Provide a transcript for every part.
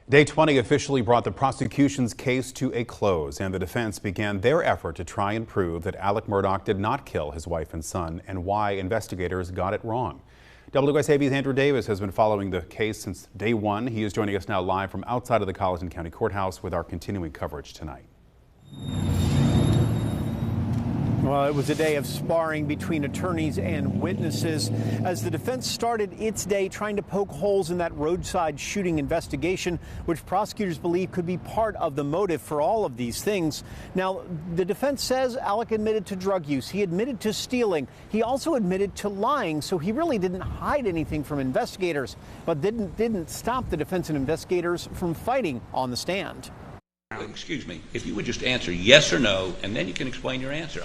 Day 20 officially brought the prosecution's case to a close, and the defense began their effort to try and prove that Alex Murdaugh did not kill his wife and son and why investigators got it wrong. WSAV's Andrew Davis has been following the case since day one. He is joining us now live from outside of the Colleton County Courthouse with our continuing coverage tonight. Well, it was a day of sparring between attorneys and witnesses as the defense started its day trying to poke holes in that roadside shooting investigation, which prosecutors believe could be part of the motive for all of these things. Now, the defense says Alec admitted to drug use. He admitted to stealing. He also admitted to lying, so he really didn't hide anything from investigators, but didn't stop the defense and investigators from fighting on the stand. Excuse me, if you would just answer yes or no, and then you can explain your answer.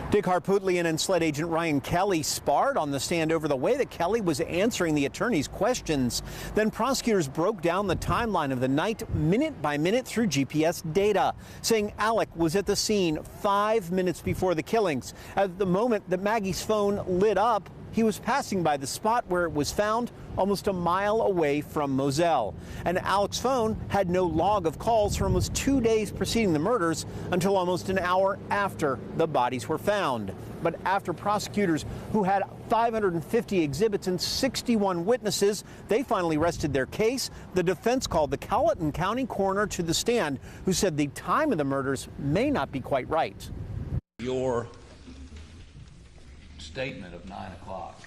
Dick Harpootlian and SLED agent Ryan Kelly sparred on the stand over the way that Kelly was answering the attorney's questions. Then prosecutors broke down the timeline of the night minute by minute through GPS data, saying Alec was at the scene 5 minutes before the killings. At the moment that Maggie's phone lit up, he was passing by the spot where it was found, almost a mile away from Moselle. And Alec's phone had no log of calls for almost 2 days preceding the murders until almost an hour after the bodies were found. But after prosecutors who had 550 exhibits and 61 witnesses, they finally rested their case. The defense called the Colleton County coroner to the stand, who said the time of the murders may not be quite right. Your statement of 9 o'clock,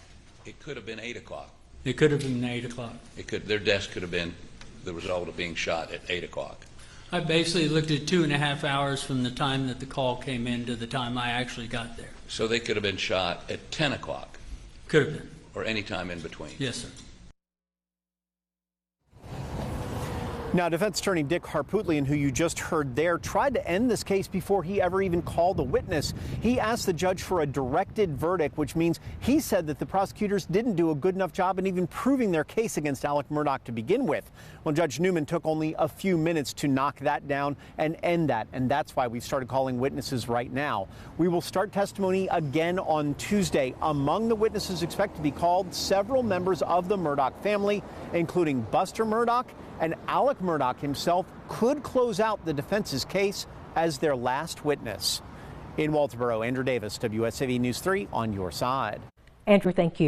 it could have been 8 o'clock. It could have been 8 o'clock. Their death could have been the result of being shot at 8 o'clock. I basically looked at 2.5 hours from the time that the call came in to the time I actually got there. So they could have been shot at 10 o'clock? Could have been. Or any time in between? Yes, sir. Now, defense attorney Dick Harpootlian, who you just heard there, tried to end this case before he ever even called a witness. He asked the judge for a directed verdict, which means he said that the prosecutors didn't do a good enough job in even proving their case against Alex Murdaugh to begin with. Well, Judge Newman took only a few minutes to knock that down and end that, and that's why we've started calling witnesses right now. We will start testimony again on Tuesday. Among the witnesses expected to be called, several members of the Murdaugh family, including Buster Murdaugh, and Alex Murdaugh himself could close out the defense's case as their last witness. In Walterboro, Andrew Davis, WSAV News 3 on your side. Andrew, thank you.